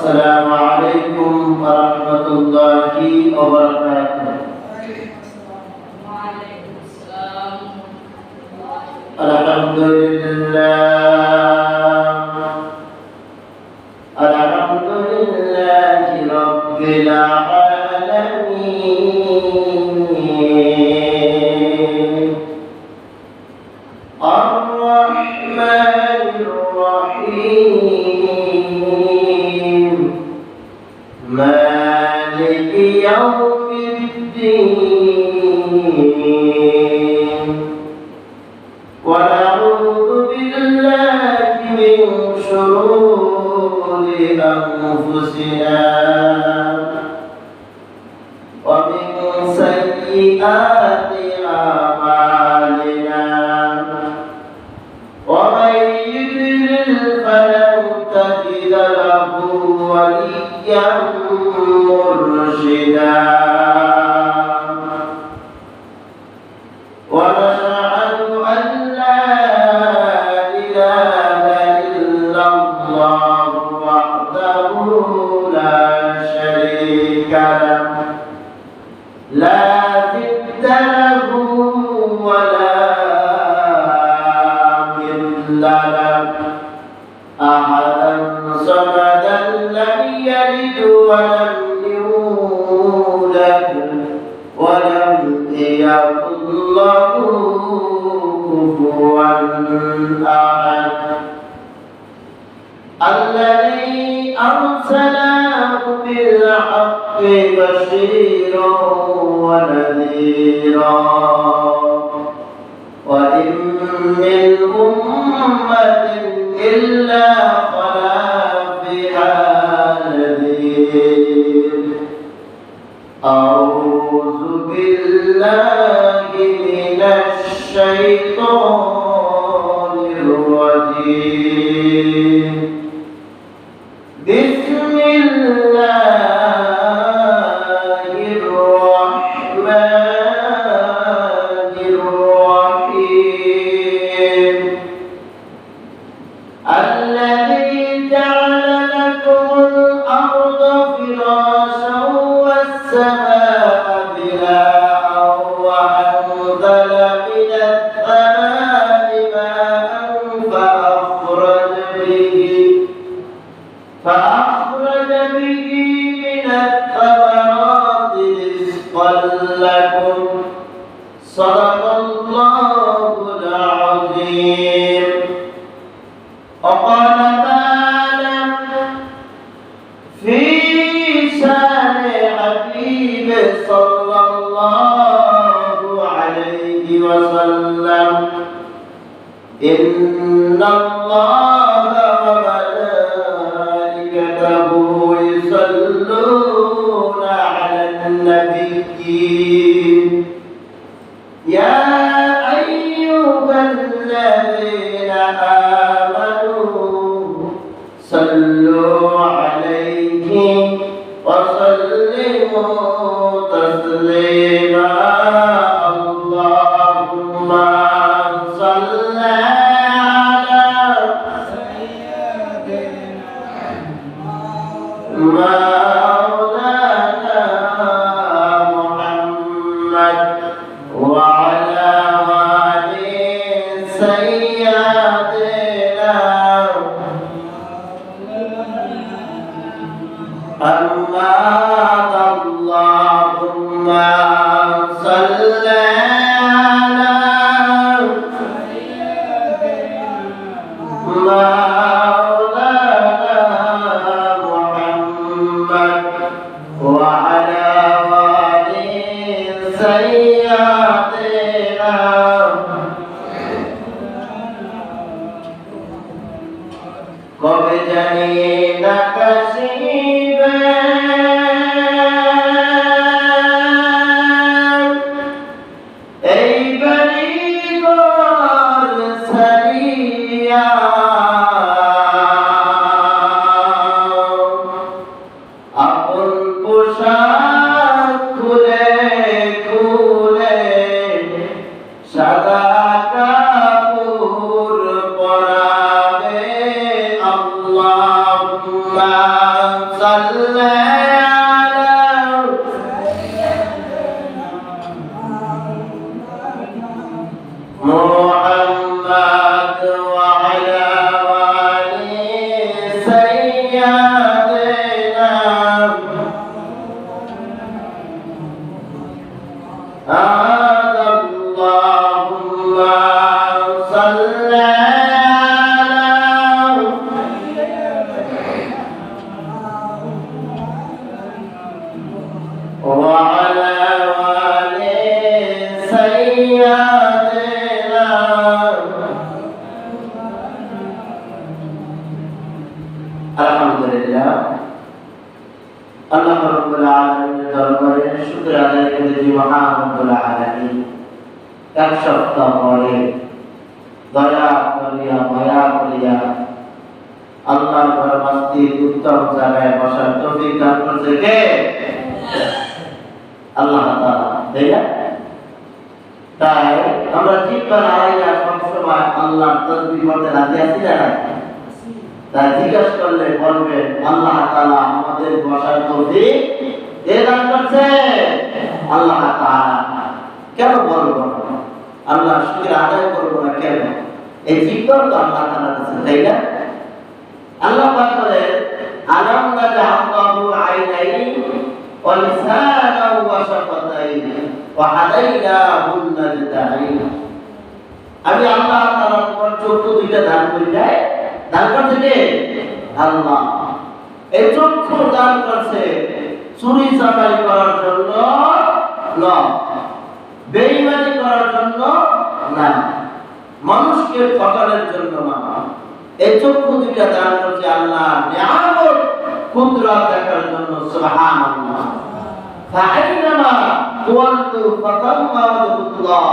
السلام عليكم ورحمة الله وبركاته. وعليكم السلام. الحمد لله رب العالمين الرحمن الرحيم مالك يوم الدين ونعوذ بالله من شرور أنفسنا ومن سيئات أعمالنا ومن يضلل فلن تجد له وليا مرشدا ونشهد أن لا إله إلا الله وحده لا شريك له لا ضد له ولا مثل له أحدا صمدا لم يلد ولم يولد ولم يكن له كفوا أحد الذي أرسله بالحق بشيرا ونذيرا وإن من أمة إلا خلا فيها نذير أعوذ بالله من الشيطان الرجيم بسم الله الرحمن الرحيم الذي جعل لكم الأرض فراشا والسماء بناء وأنزل من السماء ماء فأخرج به من الثمرات رزقا لكم صدق الله العظيم. وقال تعالى في شان حبيبه صلى الله عليه وسلم إن الله وملائكته يصلون على النبي يا أيها الذين آمنوا صلوا عليه وسلموا تسليما اللهم صل على مولانا محمد وعلى آل سيدنا أما اللهم صل على مولانا محمد وعلى آل سيدنا কবে জানি নাকাশিবে এই বাড়ি ঘর ছাড়িয়া আপন পোশাক খুলে খুলে সাদা কাপড় পরাবে আল্লাহুম্মা আলহামদুলিল্লাহ আল্লাহ রাব্বুল আলামিনের দরবারে শুকর আদায় করি মহান রব্বুল আলামিন এক সপ্তাহ পরে দয়া করিয়া মায়া করিয়া আল্লাহর ঘর মসজিদ উত্তম জায়গায় বসার তৌফিক দান করেছে কে? আল্লাহ তাআলা। তাই আমরা জিব্বা নাড়াইয়া সবসময় আল্লাহর তাসবিহ করতে রাজি আছি না? তাই জিজ্ঞাসা করলে বলবেন আল্লাহ তাআলা আমাদের বসার তৌফিক দান করছে। আল্লাহ তাআলা কেন বলবো না? আল্লাহ শুকর আদায় করবো না কেন? এই জিব্বা তো আল্লাহ তাআলা দিয়েছেন, তাই না? আল্লাহ পাক বলেন আলাম নাজআলু আইনাইনি ওয়া লিসানান ওয়া শাফাতাইন ওয়া হাদাইনাহুন নাজদাইন। আমি আল্লাহ তাআলা তোমার চক্ষু দুইটা দান করি নাই, দান করছে কে? আল্লাহ। এই চক্ষু দান করছে চুরি চামারি করার জন্য নয়, বেঈমানি করার জন্য না, মানুষকে ঠকানোর জন্য না। এই চক্ষু দুইটা দান করছে আল্লাহ নিয়ামত কুদরত দেখার জন্য। সুবহানাল্লাহ। ফাআইনামা তুওয়াল্লু ফাতাম্মা ওয়াজহুল্লাহ।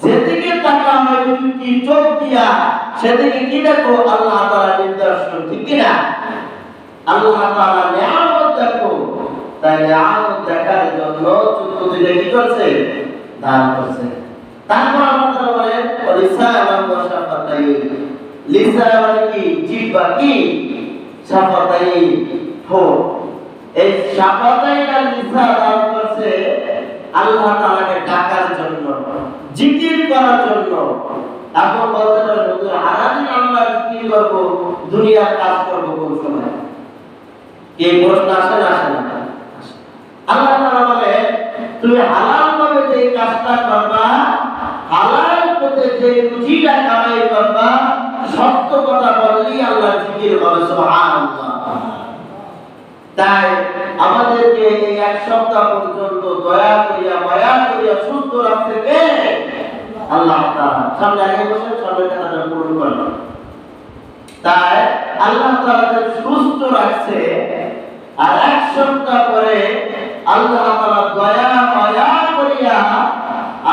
যেদিকে তাকাও দুইটি চোখ দিয়া সেদিকে কি দেখো? আল্লাহ তাআলা নিদর্শন, ঠিক কি না? আল্লাহ তাআলা নিয়ামত দেখো, তাই নিয়ামত দেখার জন্য চক্ষু দুইটা কি করছে? দান করছে। তারপর আল্লাহ তাআলা বলেন লিসানান ওয়া শাফাতাইন। লিসান মানে কি? জিহ্বা। কি? শাফাতাইন, ঠোঁট। এই শাফাতাইন আর লিসান দান করছে আল্লাহ তাআলাকে ডাকার জন্য, জিকির করার জন্য। এখন বলতে পারেন হুজুর সারাদিন আমরা জিকির করব, দুনিয়ার কাজ করব কোন সময়? এই প্রশ্ন আসে না? আসে না? আল্লাহ তাআলা বলে তুমি হালাল ভাবে যে কাজটা করবা, হালাল পথে যে রুজিটা কামাই করবা, সত্য কথা বললেই আল্লাহ জিকির হবে। সুবহানাল্লাহ। তাই আমাদেরকে এই এক সপ্তাহ পর্যন্ত দয়া করিয়া মায়া করিয়া সুস্থ রাখতে কে? আল্লাহ তাআলা। সামনে আগে বসে সবাই কথাটা পূরণ করলো। তাই আল্লাহ তাআলা সুস্থ রাখছে, আর এক সপ্তাহ পরে আল্লাহ তাআলা দয়া মায়া করিয়া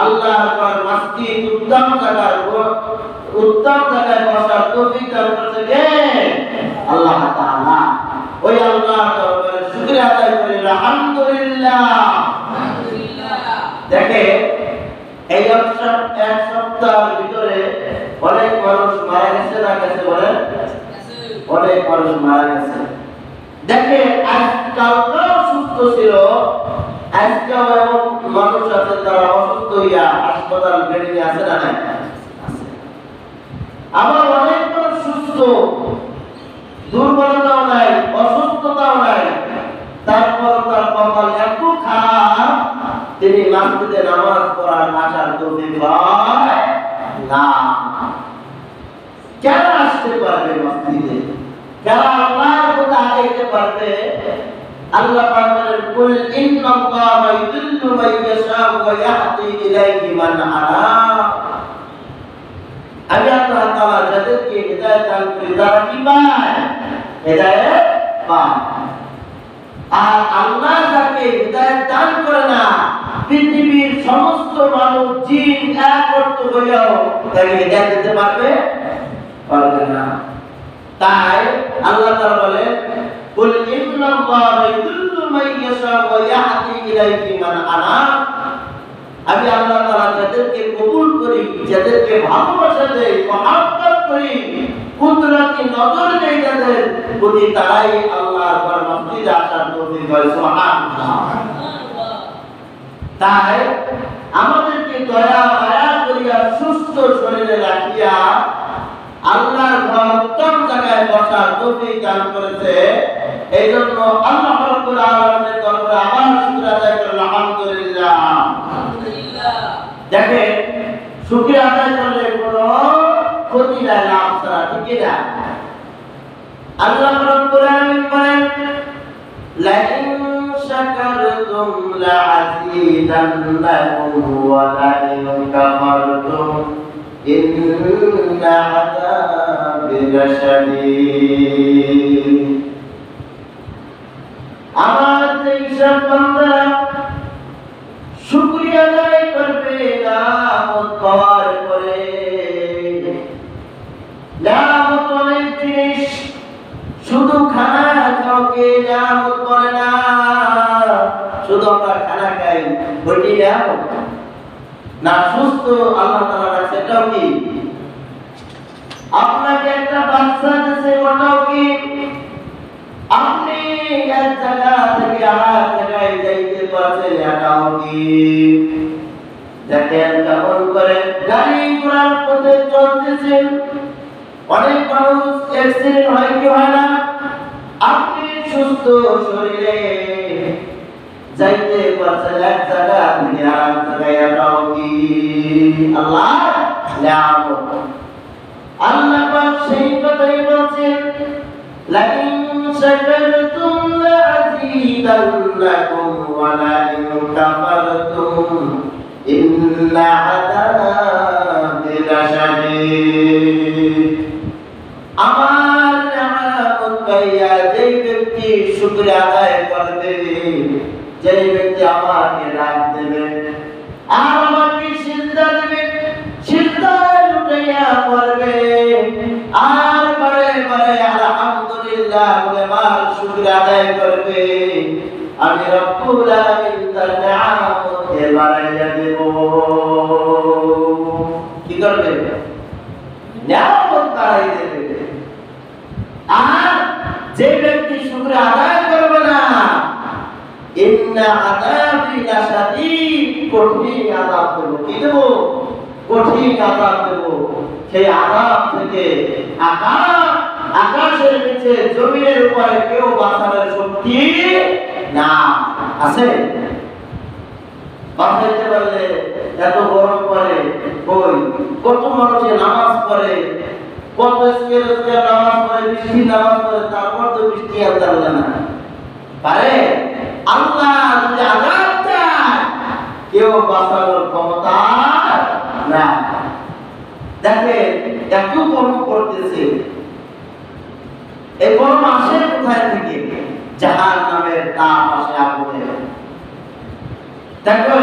আল্লাহর ঘর মসজিদ উত্তম জায়গায় বসার তৌফিক দান করেছে কে? আল্লাহ তাআলা। ওই আল্লাহর দরবারে শুকরিয়া আদায় করি আলহামদুলিল্লাহ। দেখে এই এক সপ্তাহের ভিতরে অনেক মানুষ মারা গেছে না গেছে? বলেন অনেক মানুষ মারা গেছে। দেখে আজকালও সুস্থ ছিল, আজকাল এমন মানুষ আছে তারা অসুস্থ হইয়া হাসপাতাল বেডে আছে না? নাই? আবার অনেক মানুষ সুস্থ, দুর্বলতাও নাই, অসুস্থতাও নাই, তারপর তার কপাল এত খারাপ তিনি মসজিদে নামাজ পড়ার আসার তৌফিক হয় না। কেন আসতে পারবে মসজিদে? কেন আল্লাহর কথা আগাইতে পারবে? আল্লাহ পাক বলেন কুল ইন্নাল্লাহা ইউদিল্লু মান ইয়াশাউ ওয়া ইয়াহদি ইলাইহি মান আনাব। আমি আল্লাহ তাআলা যাদেরকে হিদায়াত দান করি তারা কি পায়? হিদায়াত পায়। আর আল্লাহ যাকে হিদায়াত দান করে না, পৃথিবীর সমস্ত মানুষ জিন একত্র হইয়াও তাকে হিদায়াত দিতে পারবে? পারবে না। তাই আল্লাহ তাআলা বলেন কুল ইন্নাল্লাহা ইউদিল্লু মান ইয়াশাউ ওয়া ইয়াহদি ইলাইহি মান আনাব। আমি আল্লাহ তাআলা যাদেরকে কবুল করি, যাদেরকে ভালোবাসা দেই, মহব্বত করি, কুদরতি নজর দেই যাদের প্রতি, তারাই আল্লাহর ঘর মসজিদে আসার তৌফিক হয়। সুবহানাল্লাহ। তাই আমাদেরকে দয়া মায়া করিয়া সুস্থ শরীরে রাখিয়া আল্লাহর ঘর উত্তম জায়গায় বসার তৌফিক দান করেছে। এই জন্য আল্লাহ রাব্বুল আলামিনের দরবারে আবার শুকর আদায় করি আলহামদুলিল্লাহ। দেখে শুকর আদায় করলে কোনো ক্ষতি নাই, লাভ ছাড়া, ঠিক না? আল্লাহ রাব্বুল আলামিন বলেন লাইন শাকারতুম লাযীদান্নাকুম ওয়া লাইন কাফারতুম ইন্না আযাবি লাশাদীদ। আমার যেসব বান্দারা শুকরিয়া আদায় করবে নিয়ামত পাওয়ার পরে, নিয়ামত অনেক জিনিস, শুধু খানা কাউকে নিয়ামত করে না, শুধু আমরা খানা খাই ওইটি নিয়ামত না, সুস্থ আল্লাহ তাআলা রাখছে এটাও কি, আপনাকে একটা বাচ্চা দিয়েছে ওটাও কি, আপনি এক জায়গা থেকে আরেক জায়গায় যাইতে পারছেন এটাও কি, দেখেন কেমন করে গাড়ি ঘোড়ার পথে চলতেছেন, অনেক মানুষ অ্যাক্সিডেন্ট হয় কি হয় না, আপনি সুস্থ শরীরে যাইতে পারছেন এক জায়গা থেকে আরেক জায়গায় এটাও কি আল্লাহ নিয়ামত। আল্লাহ পাক সেই কথাই বলছেন, লাইন শাকারতুম লাযীদান্নাকুম ওয়া লাইন কাফারতুম ইন্না আযাবি লাশাদীদ। আমার নিয়ামত পাইয়া যেই ব্যক্তি শুকরিয়া আদায় করবে, যেই ব্যক্তি আমাকে ডাক দেবে আর আমাকে সিজদা দেবে, সিজদায় লুটাইয়া পড়বে আর বারে বারে আলহামদুলিল্লাহ বলে আমার শুকরিয়া আদায় করবে, আমি রব্বুল আলামিন তার নিয়ামতকে বাড়াইয়া দেব। কি করবে? নিয়ামত বাড়াই দেবে। আর যে ব্যক্তি শুকরিয়া আদায় করবে না, ইন্না আযাবি লাশাদীদ, কঠিন আযাব দেব। কি দেব? কঠিন আযাব দেব। সেই আযাব থেকে আকাশের নিচে জমিনের উপরে কেউ বাঁচানোর শক্তি না আছে। বাঁচাইতে পারলে এত গরম পড়ে, কই কত মানুষে নামাজ পড়ে, কত স্কেলে নামাজ পড়ে, বৃষ্টি নামাজ পড়ে, তারপর তো বৃষ্টি আনতে পারলে না পারে। আল্লাহ যদি আযাব চায়, কেউ বাঁচানোর ক্ষমতা না। দেখে এত গরম পড়তেছে, এই গরম আসে কোথায় থেকে? জাহান্নামের তাপ আসে, আগুনের। দেখো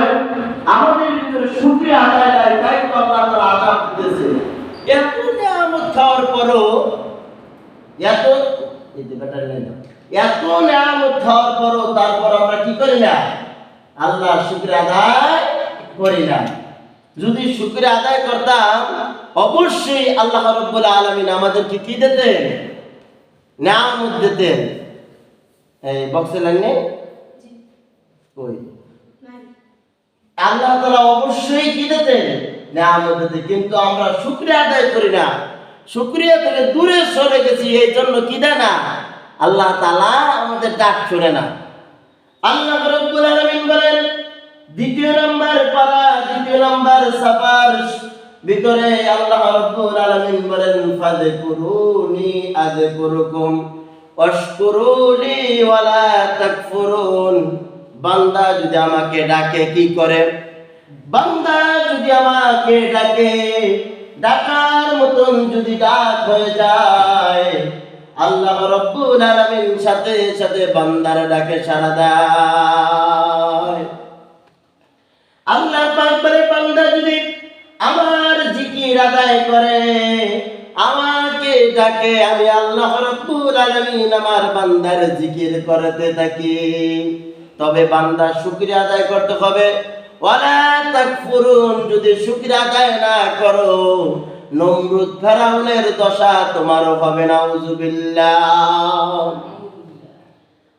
আমাদের ভিতরে শুকরিয়া আদায় নাই, তাই তো আল্লাহ তাআলা আযাব দিতেছে। এত নিয়ামত খাওয়ার পরও, এত এই যে ব্যাটারি নাই, এত নিয়ামত খাওয়ার পরও তারপর আমরা কি করি না? আল্লাহ শুকরিয়া আদায় করি না। যদি শুকরিয়া আদায় করতাম, অবশ্যই আল্লাহ রাব্বুল আলামিন আমাদেরকে কি দিতেন? নিয়ামত দিতেন। এই বক্সে লাইনে কই আল্লাহ তাআলা অবশ্যই কি দিতেন? নিয়ামত দিতেন। কিন্তু আমরা শুকরিয়া আদায় করি না, শুকরিয়া থেকে দূরে সরে গেছি। এই জন্য কি দেয় না? আল্লাহ তাআলা আমাদের ডাক শুনে না। আল্লাহ রাব্বুল আলামিন বলেন, দ্বিতীয় নম্বর পারা, দ্বিতীয় নম্বর সাফার ভিতরে আল্লাহ রাব্বুল আলামিন বলেন, ফাযকুরুনি আযকুরুকুম ওয়াশকুরুলি ওয়ালা তাকফুরুন। বান্দা যদি আমাকে ডাকে, কি করে? বান্দা যদি আমাকে ডাকে, ডাকার মতন যদি ডাক হয়ে যায়, আল্লাহ রাব্বুল আলামিন সাথে সাথে বান্দার ডাকে সাড়া দেয়। আল্লাহ পাক বলে, বান্দা যদি আমার জিকির আদায় করে, আমাকে ডাকে, আমি আল্লাহ রাব্বুল আলামিন আমার বান্দার জিকির করতে থাকি। তবে বান্দা শুকরিয়া আদায় করতে হবে। ওয়ালা তাকফুরুন, যদি শুকরিয়া আদায় না করো, নমরুদ ফেরাউনের দশা তোমারও হবে না। নাউযুবিল্লাহ।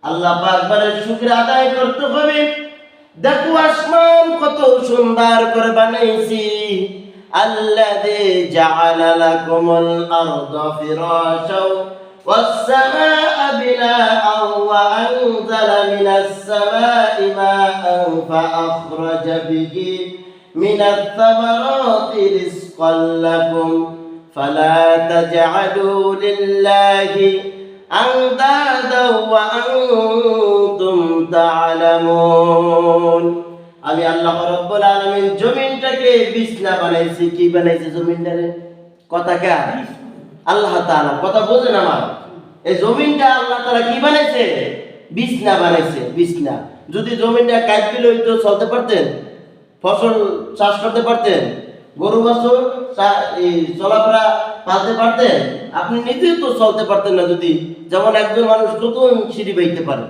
আল্লাহ পাক বলে শুকরিয়া আদায় করতে হবে। দেখো আসমান কত সুন্দর করে বানাইছি। আল্লাযী জাআলা লাকুমুল আরদা ফিরাশাও ওয়াস সামাআ বিনাআন ওয়া আনজালা মিনাস সামাই মাআন ফাআখরাজা বিহি মিনাত থামারাতি রিজকান লাকুম ফালা তাজআলু লিল্লাহি আনদাদা ওয়া আনতুম তা'লামুন। আমি আল্লাহ রাব্বুল আলামিন জমিনটাকে বিছনা বানাইছি। কি বানাইছে জমিনটারে? কথা কে? আল্লাহ তাআলা। কথা বুঝেন আমার? এই জমিনটা আল্লাহ তাআলা কি বানাইছে? বিছনা বানাইছে, বিছনা। যদি জমিটা কাটবিল হইতো চলতে পারতেন, ফসল চাষ করতে পারতেন, গরু বাছুর চলাফেরা পালতে পারতেন, আপনি নিজেই তো চলতে পারতেন না। যদি যেমন একজন মানুষ কত সিঁড়ি বাইতে পারে,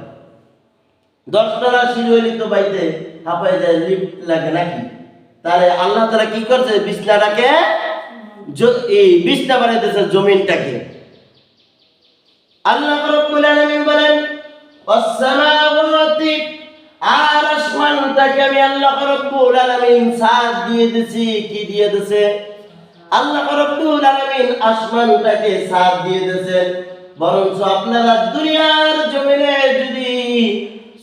10 তলা সিঁড়ি হইলে তো বাইতে হাঁপাই যায়, লিফট লাগে নাকি? তাহলে আল্লাহ তাআলা কি করছে, বিছনাটাকে এই বিছনা বানাইতেছে জমিনটাকে। আল্লাহ রাব্বুল আলামিন বলেন ওয়াস-সামাওয়াতি, আর আসমানটাকে আমি আল্লাহ রাব্বুল আলামিন ছাদ দিয়ে দিয়েছি। কি দিয়ে দিয়েছে? আল্লাহ রাব্বুল আলামিন আসমানটাকে ছাদ দিয়ে দিয়েছেন। বরঞ্চ আপনারা দুনিয়ার জমিনে যদি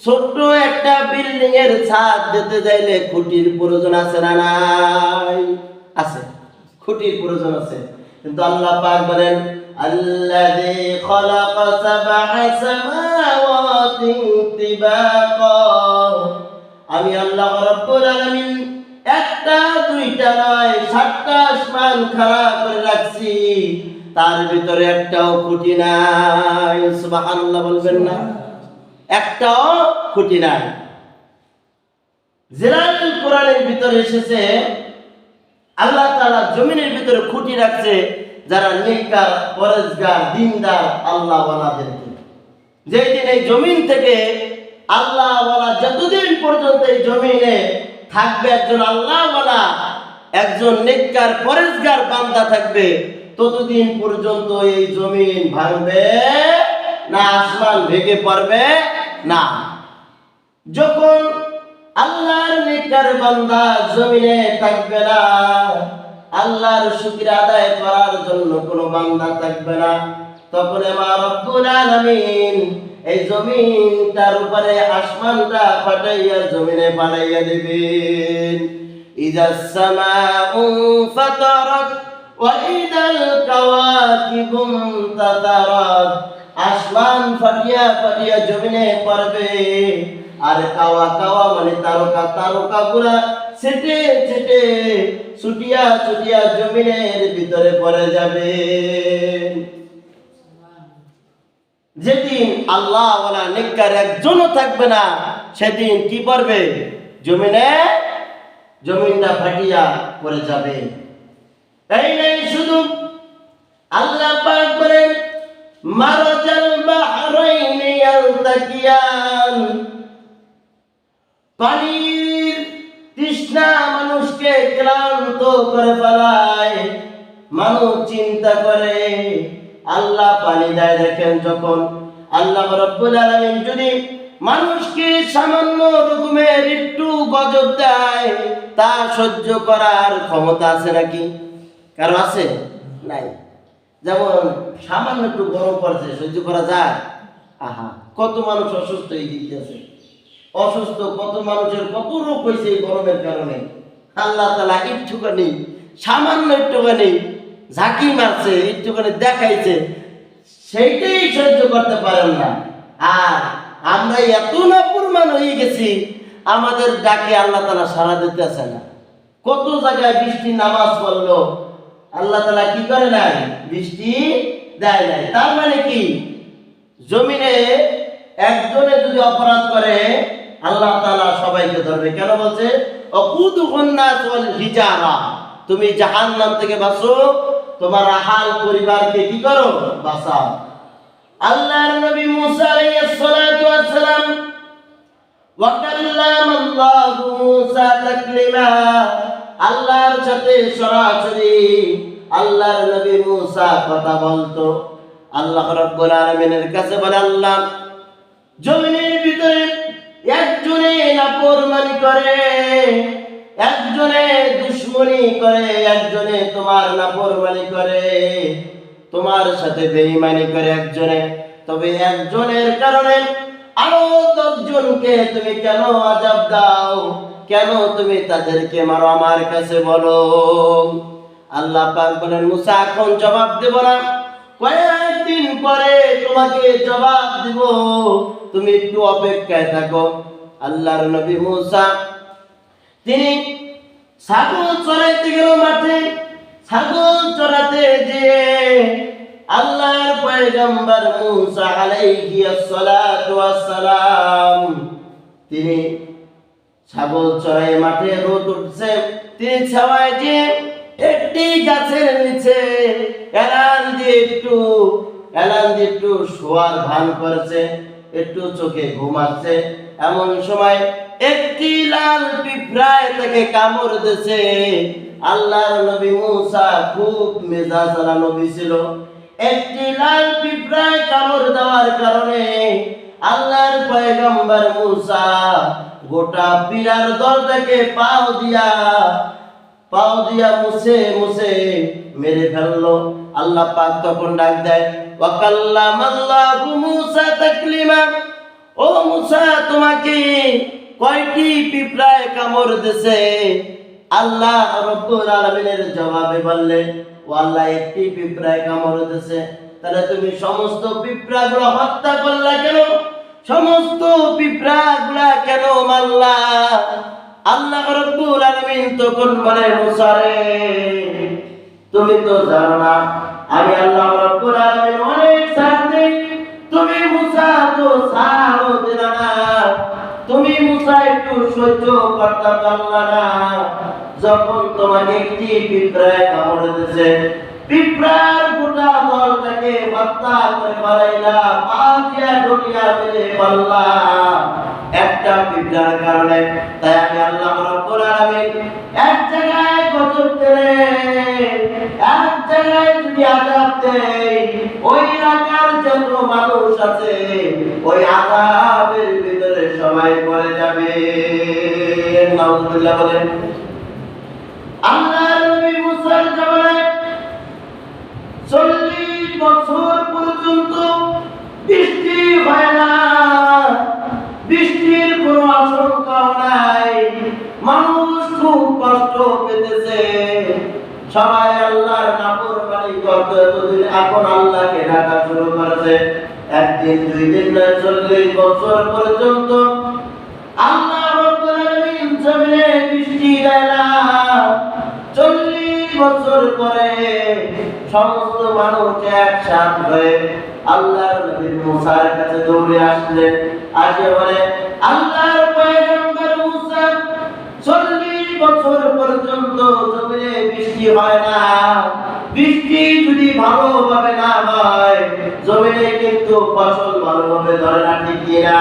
ছোট্ট একটা বিল্ডিং এর ছাদ দিতে যাইলে খুঁটির প্রয়োজন আছে না নাই? আছে, খুঁটির প্রয়োজন আছে। কিন্তু আল্লাহ পাক বলেন আল্লাযী খালাকা সাবআ সামাওয়াতি তিবাকা, আমি আল্লাহ রাব্বুল আলামিন একটা দুইটা নয় 7টা আসমান খাড়া করে রাখছি, তার ভিতরে একটাও খুঁটি নাই। সুবহানাল্লাহ বলবেন না? একটাও খুঁটি নাই। জিলালুল কোরআনের ভিতরে এসেছে আল্লাহ তাআলা জমিনের ভিতরে খুঁটি রাখছে যারা নেককার, পরেজগার, দিনদার আল্লাহওয়ালাদেরকে। যেই দিন এই জমিন থেকে আল্লাহওয়ালা, যতদিন পর্যন্ত এই জমিনে থাকবে একজন আল্লাহওয়ালা, একজন নেককার পরেজগার বান্দা থাকবে, ততদিন পর্যন্ত এই জমিন ভাঙবে না, আসমান ভেঙে পড়বে না। যখন আল্লাহর নেককার বান্দা জমিনে থাকবে না, আল্লাহর শুকর আদায় করার জন্য কোনো বান্দা থাকবে না, তখন আমার রব্বুল আলামিন এই জমিনটার উপরে আসমানটা ফাটাইয়া জমিনে বানাইয়া দিবেন। ইযাস সামাউ ফাতারাত ওয়া ইদাল কাওয়াকিবু তাতারাত, আসমান ফাটিয়া ফাটিয়া জমিনে পড়বে, আর কাওয়া কাওয়া মানে তারকা, তারকা গুলা ছেটে ছেটে ছুটিয়া ছুটিয়া জমিনের ভিতরে পড়ে যাবে। যেদিন আল্লাহওয়ালা নেককার একজনও থাকবে না, সেদিন কি করবে? জমিনটা ফাটিয়া পড়ে যাবে। তাই নাই শুধু, আল্লাহ পাক বলেন মারাজাল বাহরাইনি ইয়ালতাকিয়ান, পানির তৃষ্ণা মানুষকে ক্লান্ত করে ফেলায়। মানুষ চিন্তা করে আল্লাহ পানি দেয়, দেখেন যখন আল্লাহ রাব্বুল আলামিন যদি মানুষকে সামান্য রকমের একটু গজব দেয়, তা সহ্য করার ক্ষমতা আছে নাকি? কারো আছে? নাই। যেমন সামান্য একটু গরম পড়ছে, সহ্য করা যায়? আহা, কত মানুষ অসুস্থ হয়ে গিয়েছে, অসুস্থ কত মানুষের কত রোগ হয়েছে এই গরমের কারণে। আল্লাহ তাআলা একটুখানি, সামান্য একটুখানি ঝাঁকি মারছে, একটুখানি দেখাইছে, সেইটাই সহ্য করতে পারেন না। আর আমরা এত নাফরমান হয়ে গেছি, আমাদের ডাকে আল্লাহ তাআলা সাড়া দিতেছে না। কত জায়গায় বৃষ্টি নামাজ পড়লো, আল্লাহ তাআলা কি করে নাই? বৃষ্টি দেয় নাই। তার মানে কি? জমিনে একজনে যদি অপরাধ করে, আল্লাহ তাআলা সবাইকে ধরবে। কেন বলছে ওয়াকুদুহুন নাস ওয়াল হিজারা, তুমি জাহান্নাম থেকে বাঁচো, তোমার আহাল পরিবারকে কি করো? বাঁচাও। আল্লাহর নবী মুসা আলাইহিস সালাতু ওয়াস সালাম, ওয়া কাল্লামাল্লাহু মুসা তাকলিমা, আল্লাহর সাথে সরাসরি আল্লাহর নবী মুসা কথা বলতো। আল্লাহ রাব্বুল আলামিনের কাছে বলে, আল্লাহ জমিনের ভিতরে একজনে নাফরমানি করে, একজনে দুশমনি করে, একজনে তোমার নাফরমানি করে, তোমার সাথে বেঈমানি করে একজনে, তবে একজনের কারণে আরো 10 জনকে তুমি কেন আযাব দাও? কেন তুমি তাদেরকে মারো? আমার কাছে বলো। আল্লাহ পাক বলেন মুসা এখন জবাব দেব না, কয়েকদিন পরে তোমাকে জবাব দিব, তুমি একটু অপেক্ষায় থাকো। আল্লাহর নবী মুসা তিনি ছাগল চড়াইতে গেল মাঠে। ছাগল চড়াতে যেয়ে আল্লাহর পয়গম্বর মূসা আলাইহিস সালাতু ওয়াস সালাম তিনি ছাগল চড়াই মাঠে রোদ উঠছে, তিনি ছাওয়ায় যে একটি গাছের নিচে এলান দিয়ে একটু শোয়ার ভান করছে, একটু চোখে ঘুমাচ্ছে। এমন সময় একটি লাল পিঁপড়ায় তাকে কামড় দিয়েছে। আল্লাহর নবী মূসা খুব মেজাজওয়ালা নবী ছিল। একটি লাল পিঁপড়ায় কামড় দেওয়ার কারণে আল্লাহর পয়গম্বর মূসা গোটা পিরার দলটাকে পাও দিয়া মুছে মেরে ফেললো। আল্লাহ পাক তখন ডাক দেয়, ওয়া কাল্লামাল্লাহু মূসা তাকলিমা, ও মূসা তোমাকে কয়টি পিঁপড়ায় কামড় দিয়েছে? আল্লাহ রব্বুল আলামিনের জবাবে বললেন, ও আল্লাহ একটি পিঁপড়ায় কামড় দিয়েছে। তাহলে তুমি সমস্ত পিঁপড়াগুলো হত্যা করলা কেন? সমস্ত পিঁপড়াগুলা কেন মারলা? আল্লাহ রব্বুল আলামিন তখন বলে, মূসা রে, তুমি তো জানো না আমি আল্লাহ রব্বুল আলামিন অনেক শাস্তি, তুমি মূসা তো সাহও দিলা না, তুমি মূসা একটু সহ্য করতে পারলা না। যখন তোমাকে একটি পিঁপড়ায় কামড় দিয়েছে, পিঁপড়ার গোটা দলটাকে হত্যা করে ফেলাইলা, পা দিয়া ঢুকিয়া মেরে ফেললা একটা পিঁপড়ার কারণে। তাই আমি আল্লাহ রব্বুল আলামিন এক জায়গায় গজব দেয়, এক জায়গায় যদি আযাব দেয়, ওই এলাকার যত মানুষ আছে ওই আযাবের ভিতরে সবাই পড়ে যাবে। নাউযুবিল্লাহ বলেন। আল্লাহর নবী মূসার জামানায় 40 বছর পর্যন্ত বৃষ্টি হয় না, বৃষ্টির কোনো আশঙ্কা নাই, মানুষ খুব কষ্ট পেতেছে, সবাই আল্লাহর নাফরমানি করতে এখন আল্লাহকে ডাকা শুরু করেছে। একদিন, 2 দিন নয়, 40 বছর পর্যন্ত আল্লাহ রব্বুল আলামিন জমিনে বৃষ্টি দেয় না। 40 বছর পরে সমস্ত মানুষ একসাথে হয়ে আল্লাহর নবী মূসার কাছে দৌড়ে আসলেন। আসে বলে, আল্লাহর পয়গম্বর মূসা, 40 বছর পর্যন্ত জমিনে বৃষ্টি হয় না, বৃষ্টি যদি ভালোভাবে না হয় জমিনে কিন্তু ফসল ভালোভাবে ধরে না, ঠিক কিনা?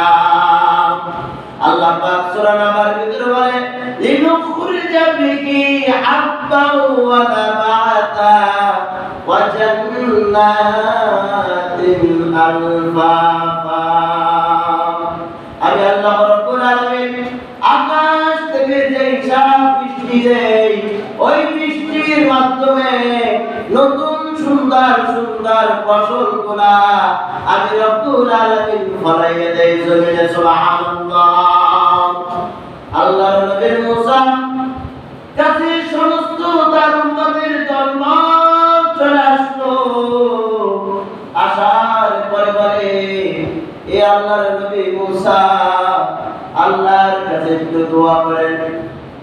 আল্লাহ পাক সূরা নাবার ভিতরে বলে, লিনুখরিজা বিহি হাব্বান ওয়া নাবাতা ওয়া জান্নাতিন আলফাফা। আমি আল্লাহ রাব্বুল আলামিন আকাশ থেকে যে হিসাব বৃষ্টি দেই, ওই বৃষ্টির মাধ্যমে নতুন সুন্দর সুন্দর ফসলগুলা আমি রব্বুল আলামিন ফলাইয়া দেই জমিনে। সুবহানাল্লাহ। আল্লাহর নবী মূসা কাছে সমস্ত তার উম্মতের জন্ম চলে আসলো। আসার পরে বলে, এ আল্লাহর নবী মূসা, আল্লাহর কাছে একটু দোয়া করেন,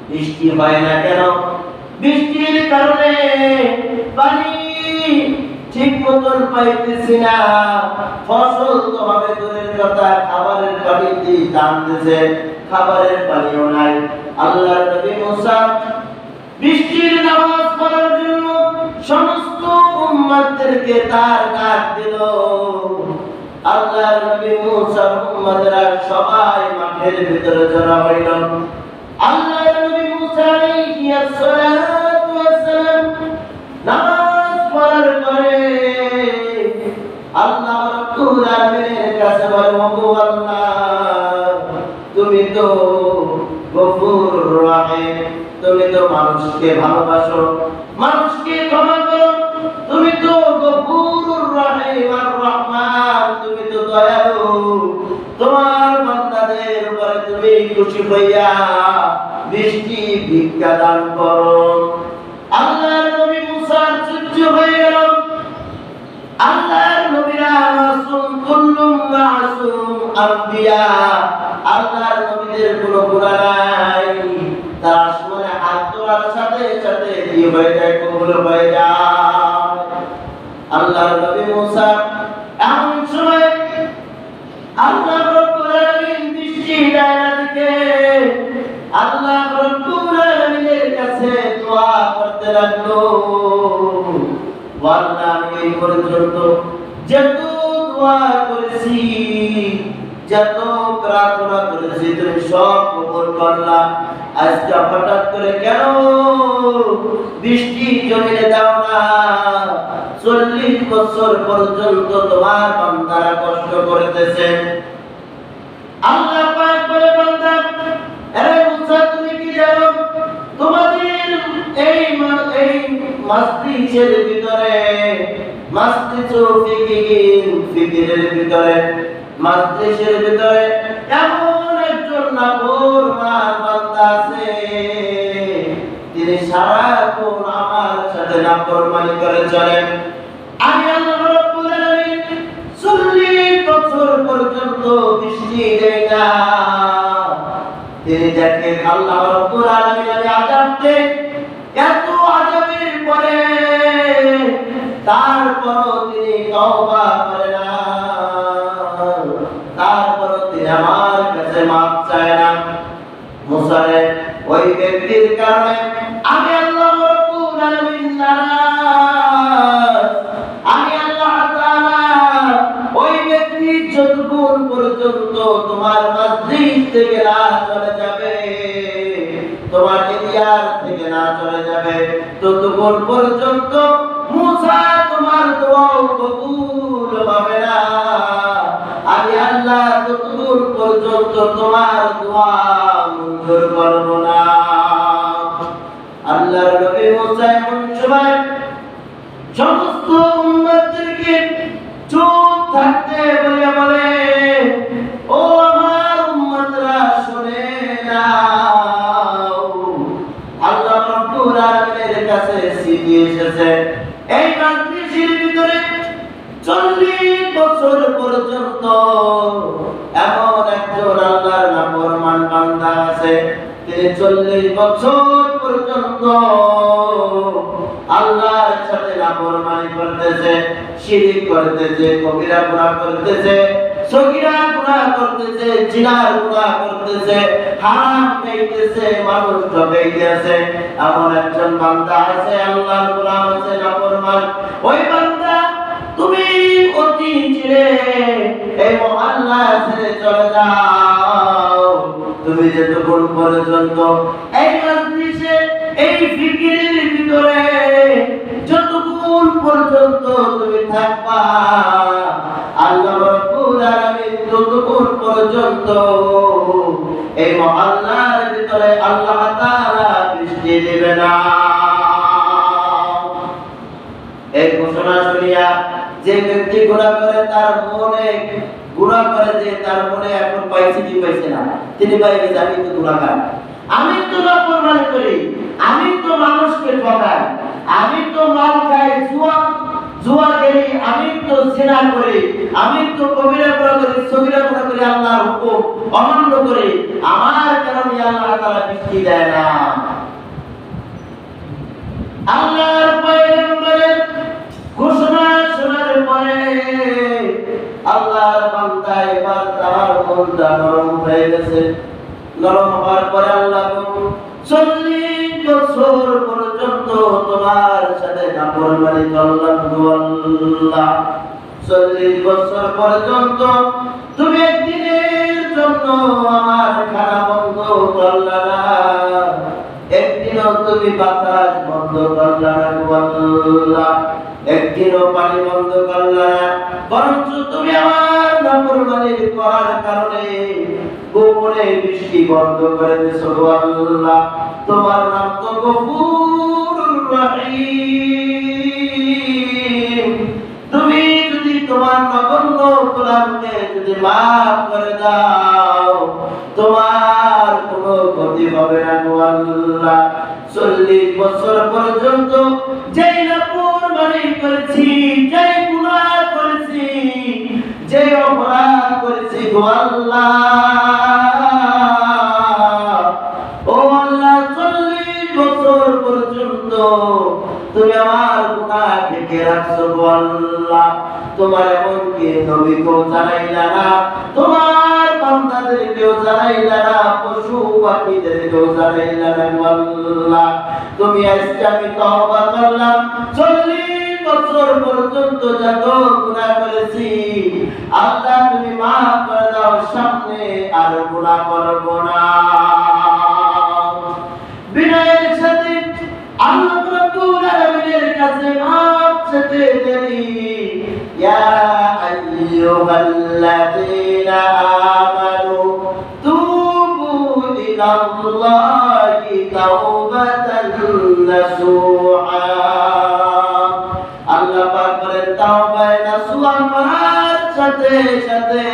বৃষ্টি হয় না কেন? বৃষ্টির কারণে পানি ঠিক মতন পাইতেছি না, ফসল তো হবে দূরের কথা, খাবারের পানি দিয়ে টানতেছে, খাবারের পানিও নাই। আল্লাহর নবী মূসা বৃষ্টির নামাজ পড়ার জন্য সমস্ত উম্মতদেরকে তার ডাক দিল। আল্লাহর নবী মূসার উম্মতরা সবাই মাঠের ভিতরে জড়ো হইল। আল্লাহর নবী মূসা আলাইহিস সালাতু ওয়াস সালাম নামাজ পড়ার পরে আল্লাহ রাব্বুল আলামিনের কাছে বলে, ওগো আল্লাহ, তুমি তো গফুরুর রহিম, তুমি তো মানুষকে ভালোবাসো, মানুষকে ক্ষমা করো, তুমি তো গফুরুর রহিম আর রহমান, তুমি তো দয়ালু, তোমার বান্দাদের উপরে তুমি খুশি হইয়া বৃষ্টি ভিক্ষা দান করো। আল্লাহর নবী মূসা সহ্য হয়ে গেল। আল্লাহর নবীরা মাসুম, কুল্লুম মাসুম আম্বিয়া, আল্লাহর নবীদের কোনো গুনাহ নাই, তারা আসমানে হাত তোলার সাথে সাথে কি হয়ে যায়? কবুল হয়ে যায়। আল্লাহর নবী মূসা এমন সময় আল্লাহ রাব্বুল আলামিন বৃষ্টি দেয় না দিকে আল্লাহ রাব্বুল আলামিনের কাছে দোয়া করতে লাগলো। আল্লাহ আমি এই পর্যন্ত যত দোয়া করেছি, যত প্রার্থনা করেছি তুমি সব কবুল করলা, আজকে হঠাৎ করে কেন বৃষ্টি জমিনে দাও না? 40 বছর পর্যন্ত তোমার বান্দারা কষ্ট করতেছে। আল্লাহ পাক বলে, বান্দা আরে মুসা তুমি কি জানো তোমাদের এই মসজিদের ভিতরে ফিকিরের ভিতরে মসজিদের ভিতরে এমন একজন নাফরমান বান্দা আছে, তিনি সারাক্ষণ আমার সাথে নাফরমানি করে চলেন। আমি আল্লাহ রাব্বুল আলামিন 40 বছর পর্যন্ত বৃষ্টি দেই না। তিনি দেখেন আল্লাহ রাব্বুল আলামিন আযাব দেন, এত আযাবের পরে তারপরও তিনি তওবা করে না, তারপরও তিনি আমার কাছে মাফ চায় না। মুসা রে ওই ব্যক্তির কারণে আমি আল্লাহ রাব্বুল আলামিন নারাজ। আমি আল্লাহ তাআলা ওই ব্যক্তি যতক্ষণ পর্যন্ত তোমার মসজিদ থেকে না চলে যাবে, তোমার এরিয়ার থেকে না চলে যাবে, ততক্ষণ পর্যন্ত মুসা তোমার দোয়া কবুল হবে না। আমি আল্লাহ ততক্ষণ পর্যন্ত তোমার দোয়া মঞ্জুর করব না। আল্লাহর নবী মুসা এমন সময় সমস্ত উম্মতদেরকে চুপ থাকতে বলে, ও আমার উম্মতরা শুনে নাও, আল্লাহ রাব্বুল আলামিনের কাছে চিঠি এসেছে। এই মজলিসের ভিতরে 40 বছর পর্যন্ত এমন একজন আল্লাহর নাফরমান বান্দা আছে, তিনি 40 বছর পর্যন্ত আল্লাহর সাথে নাফরমানি করতেছে, শিরক করতেছে, কবিরা গুনাহ করতেছে, সগীরা গুনাহ করতেছে, জিনার গুনাহ করতেছে, হারাম খাইতেছে, মানুষ ঠকাইতেছে। এমন একজন বান্দা আছে, আল্লাহর গোলাম আছে, নাফরমান। ওই বান্দা তুমি অতি চিরে এই মহল্লা ছেড়ে চলে যাও। তুমি যতক্ষণ পর্যন্ত এই মজলিসে এই ফিকিরের ভিতরে যতক্ষণ পর্যন্ত তুমি থাকবা, আল্লাহ রাব্বুল আলামিন ততক্ষণ পর্যন্ত এই মহল্লার ভিতরে আল্লাহ তাআলা বৃষ্টি দেবে না। এই ঘোষণা শুনিয়া যে ব্যক্তি গুনাহ করে তার মনে গুনাহ করে, যে তার মনে এখন পাইছে কি পাইছে না, তিনি পাইবে যে আমি তো গুনাহগার, আমি তো নাফরমানি করি, আমি তো মানুষকে ঠকাই, আমি তো মাল খাই, জুয়া খেলি, আমি তো জিনা করি, আমি তো কবিরা গুনাহ করি, সগীরা গুনাহ করি, আল্লাহর হুকুম অমান্য করি, আমার কারণে আল্লাহ তাআলা বৃষ্টি দেয় না। আল্লাহর পয়গম্বরের ঘোষণা শোনার পরে আল্লাহর বান্দা এবার তার মনটা নরম হয়ে গেছে। নরম হওয়ার পরে আল্লাহ 40 বছর পর্যন্ত তোমার সাথে নাফরমানি করলাম গো আল্লাহ, 40 বছর পর্যন্ত তুমি একদিনের জন্য আমার খানা বন্ধ করলা না, একদিনও তুমি বাতাস বন্ধ করলা না গো আল্লাহ, একদিনও পানি বন্ধ করলা না, বরঞ্চ তুমি আমার নাফরমানি করার কারণে গোপনে বৃষ্টি বন্ধ করে দিয়েছো গো আল্লাহ। তোমার নাম তো গফুরুর রহিম, তুমি যদি তোমার নগণ্য গোলামকে যদি মাফ করে দাও, তোমার কোনো ক্ষতি হবে না গো আল্লাহ। 40 বছর পর্যন্ত যেই নাফরমানি করেছি, যেই গুনাহ করেছি, যেই অপরাধ করেছি গো আল্লাহ, ও আল্লাহ 40 বছর পর্যন্ত তুমি আমার গুনাহ থেকে রাখছো গো আল্লাহ তোমার এমনকি নবীকেও জানাইলা না, তোমার বান্দাদেরকেও জানাইলা না, পশু পাখিদেরকেও জানাইলা না আল্লাহ। তুমি আজকে আমি তওবা করলাম 40 বছর পর্যন্ত যত গুনাহ করেছি আল্লাহ তুমি মাফ করে দাও, সামনে আর গুনাহ করব না। বিনয়ের সাথে আল্লাহ রাব্বুল আলামিনের কাছে মাফ চেতে দেরি। ইয়া আইয়ুহাল্লাযীনা আমানু তুবু ইলাল্লাহি তাওবাতান নাসুহা। আল্লাহ পাক বলেন তাওবায়ে নাসুহা করার সাথে সাথে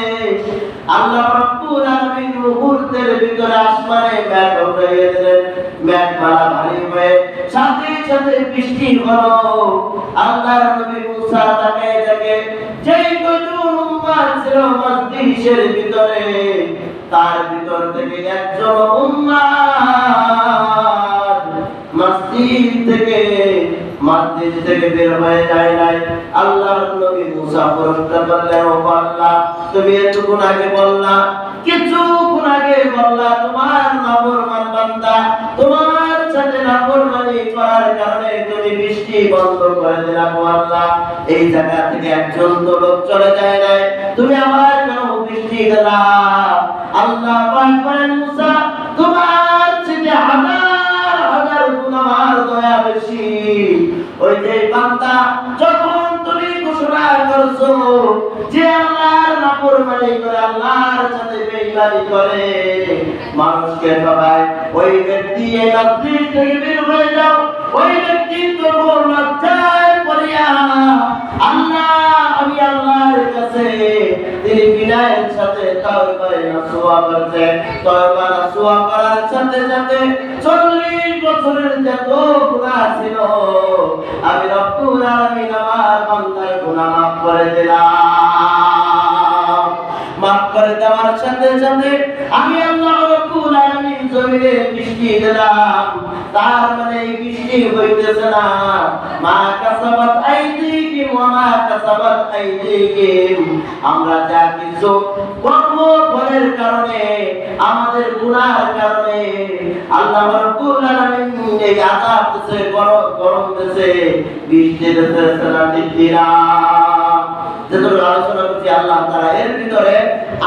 আল্লাহ রাব্বুল আলামিন মুহূর্তের ভিতরে আসমানে মেঘ উঠাইয়া দিলেন, মেঘমালা ভারী হয়ে সাথে সাথে বৃষ্টি হলো। আল্লাহর নবী মুসা তাকায় দেখে যেই কয়জন উম্মাত ছিল মজলিসের ভিতরে তার ভিতর থেকে একজন উম্মাত মসজিদ থেকে বের হয়ে যায় নাই। আল্লাহর নবী মুসা প্রশ্ন করলেন, ও আল্লাহ তুমি এতক্ষণ আগে বললা, কিছুক্ষণ আগে বললা তোমার নাফরমান বান্দা তোমার সাথে নাফরমানি করার কারণে তুমি বৃষ্টি বন্ধ করে দিলা। ও আল্লাহ এই জায়গা থেকে একজন তো লোক চলে যায় নাই, তুমি আবার কেন বৃষ্টি দিলা? আল্লাহ পাক বলেন মুসা তোমার সাথে হাজার হাজার গুণ আমার দয়া বেশি। ওই যে বান্দা যখন তুমি ঘোষণা করছো যে আল্লাহর নাফরমানি করে আল্লাহর সাথে বেঈমানি করে মানুষকে ঠকায়, ওই ব্যক্তি এই মসজিদ থেকে বের হয়ে যাও। ওই ব্যক্তি তো লজ্জায় পড়িয়া আল্লাহ আমি আল্লাহর কাছে তিনি বিনয়ের সাথে তওবা নাসুহা করতে, তওবা নাসুহা করার সাথে সাথে 40 বছরের যত গুনাহ ছিল আমি রব্বুল আলামিন আমার বান্দার গুনাহ মাফ করে দিলাম। মাফ করে দেওয়ার সাথে সাথে আমি আল্লাহ রব্বুল আলামিন জমিনে বৃষ্টি দিলাম। তার মানে এই বৃষ্টি হইতেছে না মা কাসাবাত আইদিকুম ওয়া মা কাসাবাত আইদিকুম, আমরা যা কিছু কর্ম ফলের কারণে আমাদের গুনাহের কারণে আল্লাহ রাব্বুল আলামিন এই আযাব দিতে গরম দিতে বৃষ্টি দিতে সারা দিরা যেগুলো আলোচনা করছি আল্লাহ তাআলা এর ভিতরে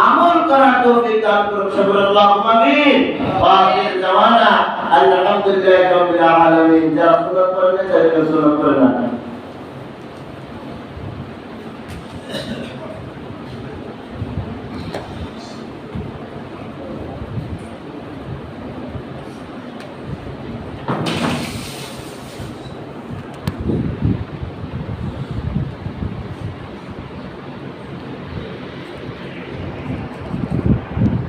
আমল করার তৌফিক দান করুন। সুবহানাল্লাহ আমিন। ওয়া আখির জাওয়ানা আলহামদুলিল্লাহি রাব্বিল আলামিন। যারা সুন্নাত পড়েন তারা সুন্নাত পড়েন।